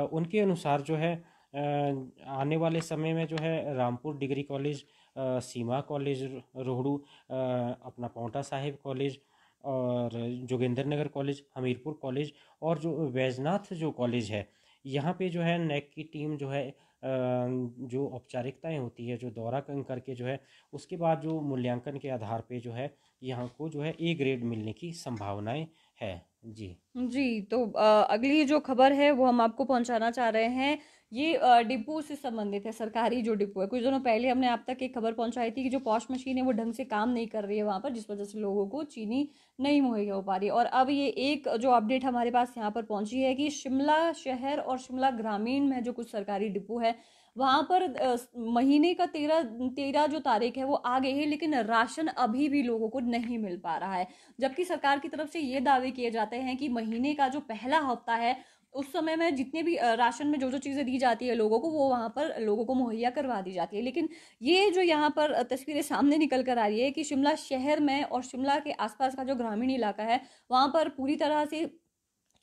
उनके अनुसार जो है आने वाले समय में जो है रामपुर डिग्री कॉलेज, सीमा कॉलेज रोहड़ू, अपना पांवटा साहिब कॉलेज, और जोगिंदर नगर कॉलेज, हमीरपुर कॉलेज, और जो वैजनाथ जो कॉलेज है, यहाँ पे जो है नेक की टीम जो है जो औपचारिकताएं होती है, जो दौरा करके जो है उसके बाद जो मूल्यांकन के आधार पे जो है यहाँ को जो है ए ग्रेड मिलने की संभावनाएं है। जी। जी, तो अगली जो खबर है वो हम आपको पहुंचाना चाह रहे हैं। ये डिपो से संबंधित है, सरकारी जो डिपो है। कुछ दिनों पहले हमने आप तक एक खबर पहुंचाई थी कि जो पॉश मशीन है वो ढंग से काम नहीं कर रही है वहां पर, जिस वजह से लोगों को चीनी नहीं मुहैया हो पा रही है। और अब ये एक जो अपडेट हमारे पास यहाँ पर पहुंची है कि शिमला शहर और शिमला ग्रामीण में जो कुछ सरकारी डिपो है वहां पर महीने का 13 जो तारीख है वो आ गई है, लेकिन राशन अभी भी लोगों को नहीं मिल पा रहा है। जबकि सरकार की तरफ से ये दावे किए जाते हैं कि महीने का जो पहला हफ्ता है उस समय में जितने भी राशन में जो जो चीज़ें दी जाती है लोगों को, वो वहां पर लोगों को मुहैया करवा दी जाती है। लेकिन ये जो यहाँ पर तस्वीरें सामने निकल कर आ रही है कि शिमला शहर में और शिमला के आसपास का जो ग्रामीण इलाका है वहां पर पूरी तरह से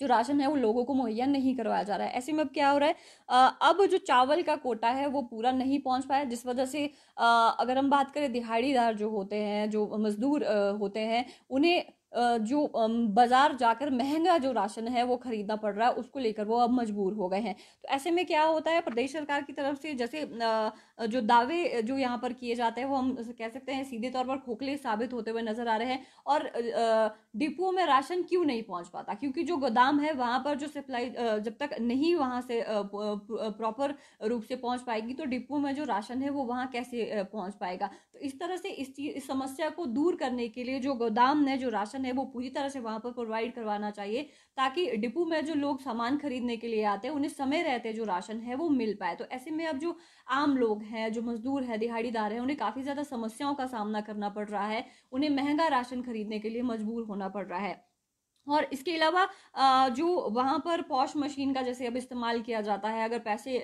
जो राशन है वो लोगों को मुहैया नहीं करवाया जा रहा है। ऐसे में अब क्या हो रहा है, अब जो चावल का कोटा है वो पूरा नहीं पहुंच पाया, जिस वजह से अगर हम बात करें दिहाड़ीदार जो होते हैं, जो मजदूर होते हैं, उन्हें जो बाजार जाकर महंगा जो राशन है वो खरीदना पड़ रहा है, उसको लेकर वो अब मजबूर हो गए हैं। तो ऐसे में क्या होता है, प्रदेश सरकार की तरफ से जैसे जो दावे जो यहाँ पर किए जाते हैं वो हम कह सकते हैं सीधे तौर पर खोखले साबित होते हुए नजर आ रहे हैं। और डिपो में राशन क्यों नहीं पहुंच पाता, क्योंकि जो गोदाम है वहां पर जो सप्लाई जब तक नहीं वहां से प्रॉपर रूप से पहुंच पाएगी तो डिपो में जो राशन है वो वहां कैसे पहुंच पाएगा। तो इस तरह से इस समस्या को दूर करने के लिए जो गोदाम है जो राशन है वो पूरी तरह से वहां पर प्रोवाइड करवाना चाहिए, ताकि डिपो में जो लोग सामान खरीदने के लिए आते हैं उन्हें समय रहते जो राशन है वो मिल पाए। तो ऐसे में अब जो आम लोग हैं, जो मजदूर है, दिहाड़ीदार है, उन्हें काफी ज्यादा समस्याओं का सामना करना पड़ रहा है, उन्हें महंगा राशन खरीदने के लिए मजबूर होना पड़ रहा है। और इसके अलावा जो वहां पर पॉश मशीन का जैसे अब इस्तेमाल किया जाता है, अगर पैसे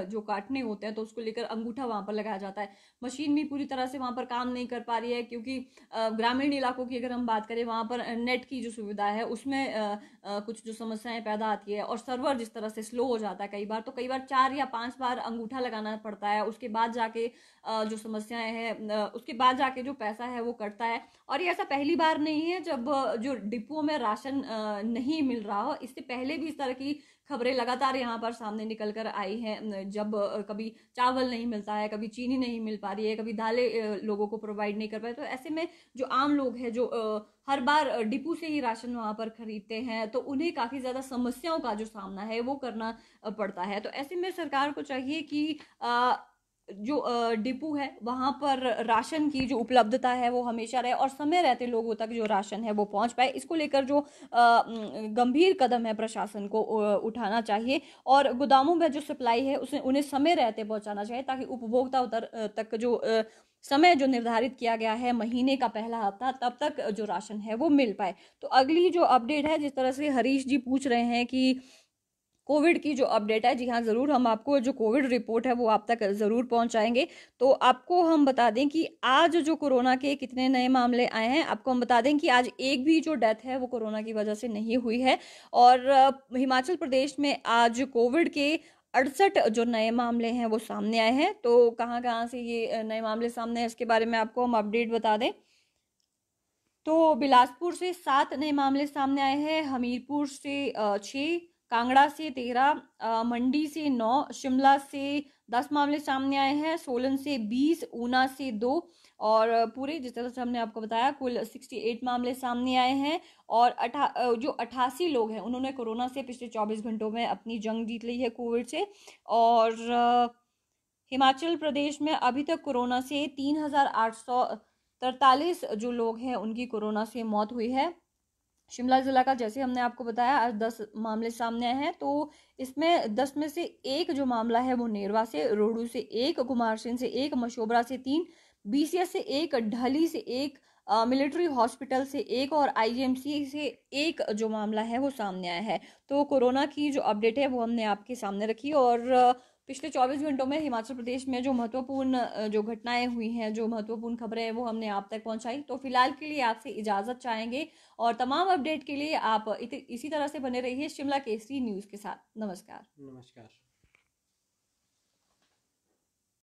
जो काटने होते हैं तो उसको लेकर अंगूठा वहां पर लगाया जाता है। मशीन भी पूरी तरह से वहां पर काम नहीं कर पा रही है, क्योंकि ग्रामीण इलाकों की अगर हम बात करें वहां पर नेट की जो सुविधा है उसमें कुछ जो समस्याएं पैदा आती है, और सर्वर जिस तरह से स्लो हो जाता है कई बार, तो कई बार 4 या 5 बार अंगूठा लगाना पड़ता है, उसके बाद जाके जो समस्याएं हैं उसके बाद जाके जो पैसा है वो कटता है। और ये ऐसा पहली बार नहीं है जब जो डिपो में राशन नहीं मिल रहा हो, इससे पहले भी इस तरह की खबरें लगातार यहाँ पर सामने निकल कर आई हैं। जब कभी चावल नहीं मिलता है, कभी चीनी नहीं मिल पा रही है, कभी दालें लोगों को प्रोवाइड नहीं कर पाए, तो ऐसे में जो आम लोग हैं जो हर बार डिपू से ही राशन वहां पर खरीदते हैं, तो उन्हें काफी ज्यादा समस्याओं का जो सामना है वो करना पड़ता है। तो ऐसे में सरकार को चाहिए कि जो डिपू है वहां पर राशन की जो उपलब्धता है वो हमेशा रहे और समय रहते लोगों तक जो राशन है वो पहुंच पाए। इसको लेकर जो गंभीर कदम है प्रशासन को उठाना चाहिए और गोदामों में जो सप्लाई है उसे उन्हें समय रहते पहुंचाना चाहिए, ताकि उपभोक्ता तक जो समय जो निर्धारित किया गया है महीने का पहला हफ्ता, तब तक जो राशन है वो मिल पाए। तो अगली जो अपडेट है, जिस तरह से हरीश जी पूछ रहे हैं कि कोविड की जो अपडेट है, जी हाँ ज़रूर हम आपको जो कोविड रिपोर्ट है वो आप तक ज़रूर पहुंचाएंगे। तो आपको हम बता दें कि आज जो कोरोना के कितने नए मामले आए हैं, आपको हम बता दें कि आज एक भी जो डेथ है वो कोरोना की वजह से नहीं हुई है। और हिमाचल प्रदेश में आज कोविड के 68 जो नए मामले हैं वो सामने आए हैं। तो कहाँ कहाँ से ये नए मामले सामने हैं इसके बारे में आपको हम अपडेट बता दें। तो बिलासपुर से 7 नए मामले सामने आए हैं, हमीरपुर से 6, कांगड़ा से 13, मंडी से 9, शिमला से 10 मामले सामने आए हैं, सोलन से 20, ऊना से 2 और पूरे जिस तरह से हमने आपको बताया कुल 68 मामले सामने आए हैं। और जो 88 लोग हैं उन्होंने कोरोना से पिछले 24 घंटों में अपनी जंग जीत ली है कोविड से। और हिमाचल प्रदेश में अभी तक कोरोना से 3,843 जो लोग हैं उनकी कोरोना से मौत हुई है। शिमला जिला का जैसे हमने आपको बताया आज 10 मामले सामने आए हैं, तो इसमें 10 में से एक जो मामला है वो नेरवा से, रोहडू से 1, कुमारसैन से 1, मशोबरा से 3, बीसीएस से 1, ढली से 1, मिलिट्री हॉस्पिटल से 1 और आईजीएमसी से 1 जो मामला है वो सामने आया है। तो कोरोना की जो अपडेट है वो हमने आपके सामने रखी और पिछले 24 घंटों में हिमाचल प्रदेश में जो महत्वपूर्ण जो घटनाएं हुई हैं, जो महत्वपूर्ण खबरें हैं वो हमने आप तक पहुंचाई। तो फिलहाल के लिए आपसे इजाजत चाहेंगे और तमाम अपडेट के लिए आप इसी तरह से बने रहिए शिमला केसरी न्यूज़ के साथ। नमस्कार। नमस्कार।